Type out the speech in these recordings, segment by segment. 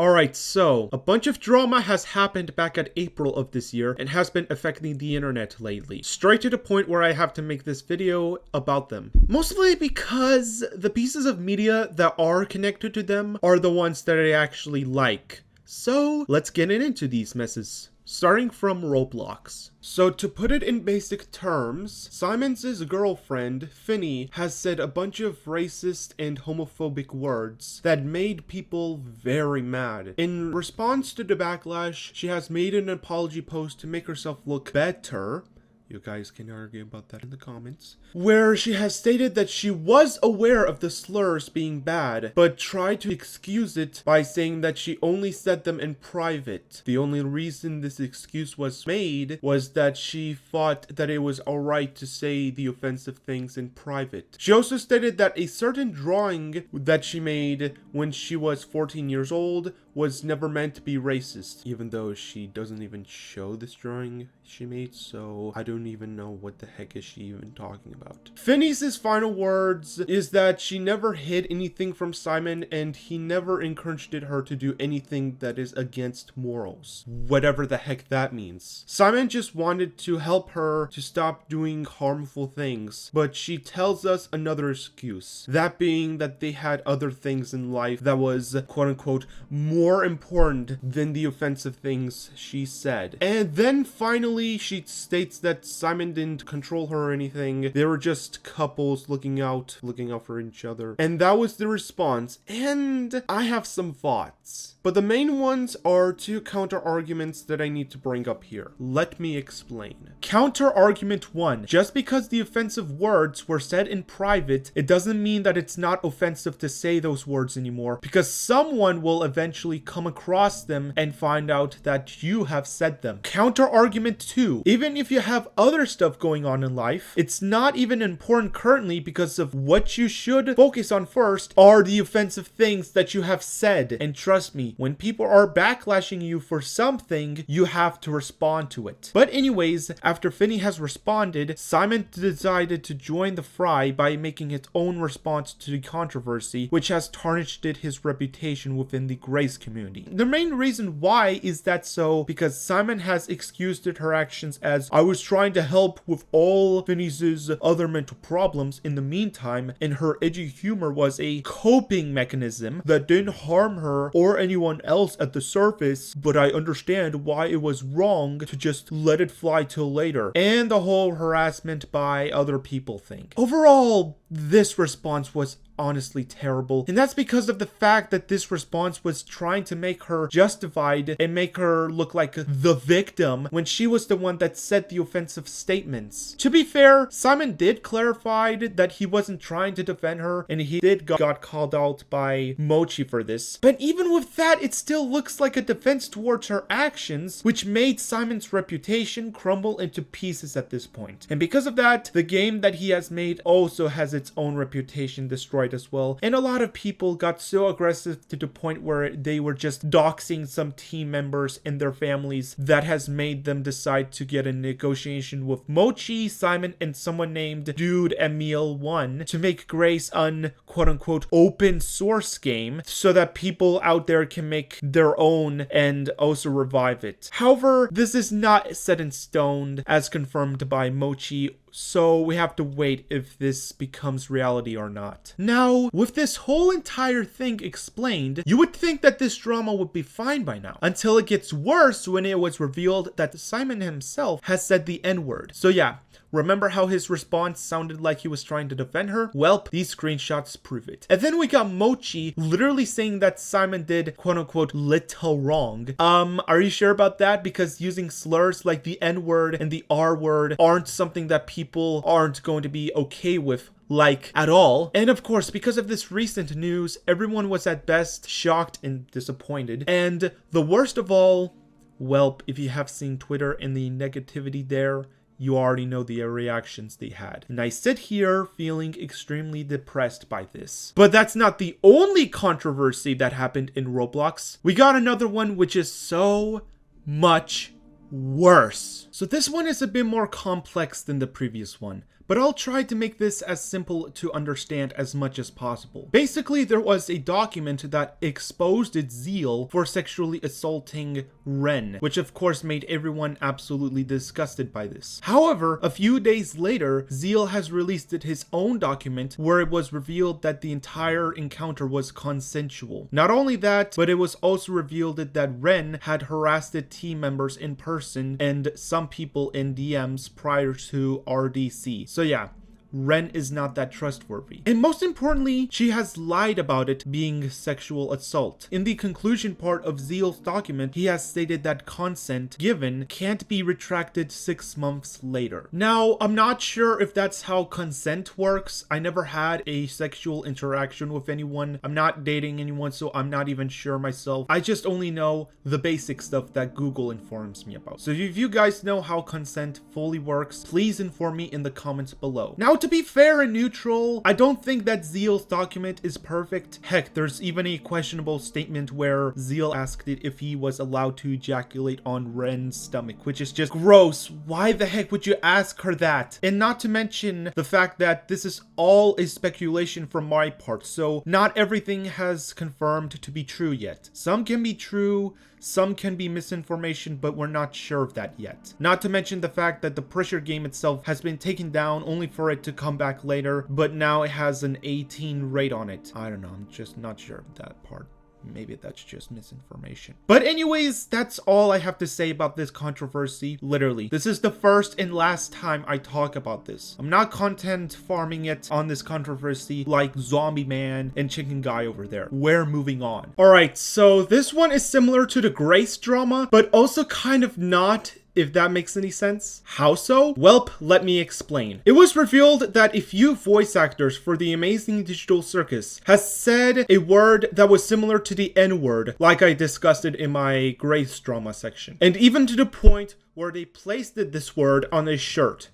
Alright, so a bunch of drama has happened back at April of this year and has been affecting the internet lately. Straight to the point where I have to make this video about them. Mostly because the pieces of media that are connected to them are the ones that I actually like. So let's get into these messes. Starting from Roblox. So to put it in basic terms, Simon's girlfriend, Finny, has said a bunch of racist and homophobic words that made people very mad. In response to the backlash, she has made an apology post to make herself look better. You guys can argue about that in the comments. Where she has stated that she was aware of the slurs being bad, but tried to excuse it by saying that she only said them in private. The only reason this excuse was made was that she thought that it was alright to say the offensive things in private. She also stated that a certain drawing that she made when she was 14 years old was never meant to be racist, even though she doesn't even show this drawing she made, so I don't even know what the heck is she even talking about. Finny's final words is that she never hid anything from Simon and he never encouraged her to do anything that is against morals. Whatever the heck that means. Simon just wanted to help her to stop doing harmful things, but she tells us another excuse. That being that they had other things in life that was quote unquote more important than the offensive things she said. And then finally she states that Simon didn't control her or anything. They were just couples looking out for each other. And that was the response. And I have some thoughts. But the main ones are two counter arguments that I need to bring up here. Let me explain. Counter argument 1. Just because the offensive words were said in private, it doesn't mean that it's not offensive to say those words anymore, because someone will eventually come across them and find out that you have said them. Counter argument 2. Even if you have other stuff going on in life, it's not even important currently because of what you should focus on first are the offensive things that you have said. And trust me, when people are backlashing you for something, you have to respond to it. But anyways, after Finny has responded, Simon decided to join the fray by making his own response to the controversy, which has tarnished his reputation within the Grace community. The main reason why is because Simon has excused her actions as, I was trying to help with all Finny's other mental problems in the meantime, and her edgy humor was a coping mechanism that didn't harm her or anyone else at the surface, but I understand why it was wrong to just let it fly till later, and the whole harassment by other people thing. Overall, this response was honestly terrible, and that's because of the fact that this response was trying to make her justified and make her look like the victim when she was the one that said the offensive statements. To be fair, Simon did clarify that he wasn't trying to defend her, and he did got called out by Mochi for this, but even with that, it still looks like a defense towards her actions, which made Simon's reputation crumble into pieces at this point. And because of that, the game that he has made also has its own reputation destroyed as well, and a lot of people got so aggressive to the point where they were just doxing some team members and their families that has made them decide to get a negotiation with Mochi, Simon, and someone named Dude Emil 1 to make Grace an quote-unquote open source game so that people out there can make their own and also revive it. However, this is not set in stone as confirmed by Mochi, so we have to wait if this becomes reality or not. Now, with this whole entire thing explained, you would think that this drama would be fine by now, until it gets worse when it was revealed that Simon himself has said the N-word. So yeah, remember how his response sounded like he was trying to defend her? Well, these screenshots prove it. And then we got Mochi literally saying that Simon did quote-unquote little wrong. Are you sure about that? Because using slurs like the N-word and the R-word aren't something that people aren't going to be okay with, like, at all. And of course, because of this recent news, everyone was at best shocked and disappointed. And the worst of all, well, if you have seen Twitter and the negativity there, you already know the reactions they had. And I sit here feeling extremely depressed by this. But that's not the only controversy that happened in Roblox. We got another one which is so much worse. So this one is a bit more complex than the previous one, but I'll try to make this as simple to understand as much as possible. Basically, there was a document that exposed Zeal for sexually assaulting Ren, which of course made everyone absolutely disgusted by this. However, a few days later, Zeal has released his own document where it was revealed that the entire encounter was consensual. Not only that, but it was also revealed that Ren had harassed team members in person and some people in DMs prior to RDC. So yeah, Ren is not that trustworthy. And most importantly, she has lied about it being sexual assault. In the conclusion part of Zeal's document, he has stated that consent given can't be retracted 6 months later. Now, I'm not sure if that's how consent works. I never had a sexual interaction with anyone. I'm not dating anyone, so I'm not even sure myself. I just only know the basic stuff that Google informs me about. So if you guys know how consent fully works, please inform me in the comments below. Now, to be fair and neutral, I don't think that Zeal's document is perfect. Heck, there's even a questionable statement where Zeal asked it if he was allowed to ejaculate on Ren's stomach, which is just gross. Why the heck would you ask her that? And not to mention the fact that this is all a speculation from my part, so not everything has confirmed to be true yet. Some can be true, some can be misinformation, but we're not sure of that yet. Not to mention the fact that the pressure game itself has been taken down only for it to come back later, but now it has an 18 rate on it. I don't know, I'm just not sure of that part. Maybe that's just misinformation. But anyways, that's all I have to say about this controversy. Literally, this is the first and last time I talk about this. I'm not content farming it on this controversy like Zombie Man and Chicken Guy over there. We're moving on. Alright, so this one is similar to the Grace drama, but also kind of not, if that makes any sense. How so? Welp, let me explain. It was revealed that a few voice actors for the Amazing Digital Circus has said a word that was similar to the N-word, like I discussed it in my Grace drama section. And even to the point where they placed this word on a shirt.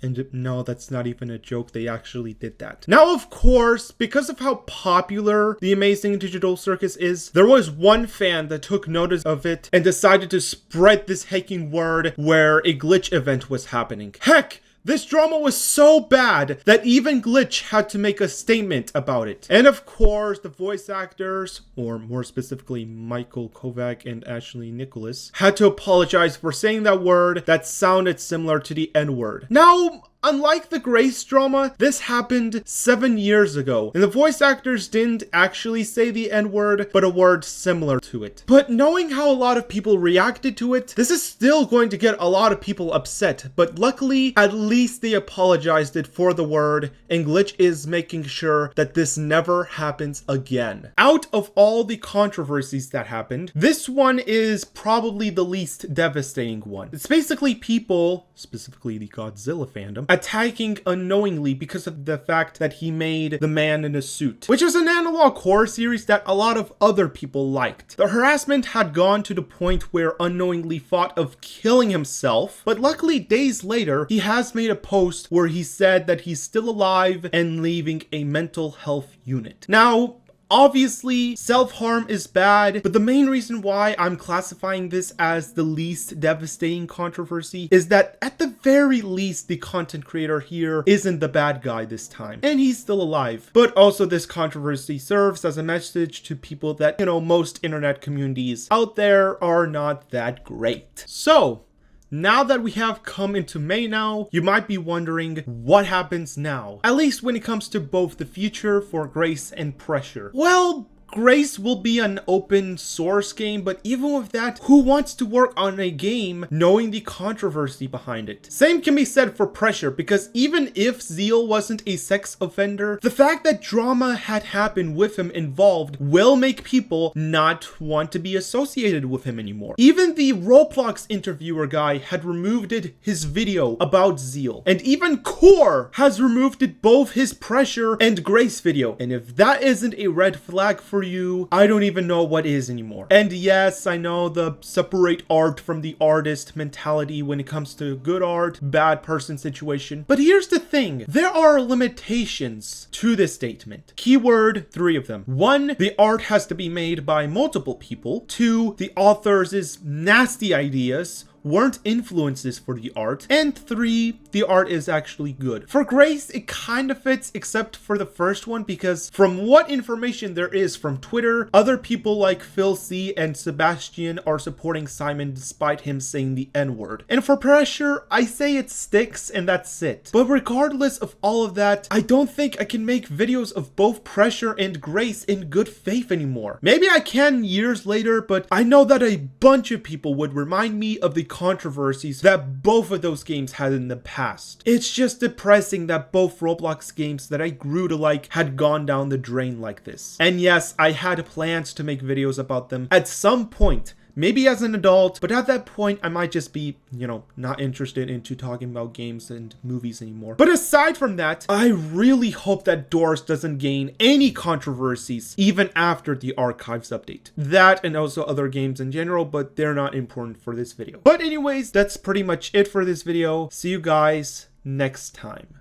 And no, that's not even a joke. They actually did that. Now, of course, because of how popular the Amazing Digital Circus is, there was one fan that took notice of it and decided to spread this hacking word where a glitch event was happening. Heck, this drama was so bad that even Glitch had to make a statement about it. And of course, the voice actors, or more specifically Michael Kovac and Ashley Nicholas, had to apologize for saying that word that sounded similar to the N-word. Now, unlike the Grace drama, this happened 7 years ago, and the voice actors didn't actually say the N-word, but a word similar to it. But knowing how a lot of people reacted to it, this is still going to get a lot of people upset, but luckily, at least they apologized it for the word, and Glitch is making sure that this never happens again. Out of all the controversies that happened, this one is probably the least devastating one. It's basically people, specifically the Godzilla fandom, attacking unknowingly because of the fact that he made the man in a suit, which is an analog horror series that a lot of other people liked. The harassment had gone to the point where unknowingly thought of killing himself, but luckily days later, he has made a post where he said that he's still alive and leaving a mental health unit. Now, obviously, self-harm is bad, but the main reason why I'm classifying this as the least devastating controversy is that at the very least, the content creator here isn't the bad guy this time, and he's still alive. But also, this controversy serves as a message to people that, most internet communities out there are not that great. So, now that we have come into May now, you might be wondering what happens now, at least when it comes to both the future for Grace and Pressure. Well, Grace will be an open source game, but even with that, who wants to work on a game knowing the controversy behind it? Same can be said for Pressure, because even if Zeal wasn't a sex offender, the fact that drama had happened with him involved will make people not want to be associated with him anymore. Even the Roblox interviewer guy had removed his video about Zeal, and even Core has removed both his Pressure and Grace video, and if that isn't a red flag for you, I don't even know what is anymore. And yes, I know the separate art from the artist mentality when it comes to good art, bad person situation. But here's the thing, there are limitations to this statement. Keyword, 3 of them. 1, the art has to be made by multiple people. 2, the author's nasty ideas weren't influences for the art, and 3, the art is actually good. For Grace, it kind of fits except for the first one, because from what information there is from Twitter, other people like Phil C and Sebastian are supporting Simon despite him saying the N-word. And for Pressure, I say it sticks and that's it. But regardless of all of that, I don't think I can make videos of both Pressure and Grace in good faith anymore. Maybe I can years later, but I know that a bunch of people would remind me of the controversies that both of those games had in the past. It's just depressing that both Roblox games that I grew to like had gone down the drain like this. And yes, I had plans to make videos about them at some point. Maybe as an adult, but at that point, I might just be, not interested into talking about games and movies anymore. But aside from that, I really hope that Doors doesn't gain any controversies even after the archives update. That and also other games in general, but they're not important for this video. But anyways, that's pretty much it for this video. See you guys next time.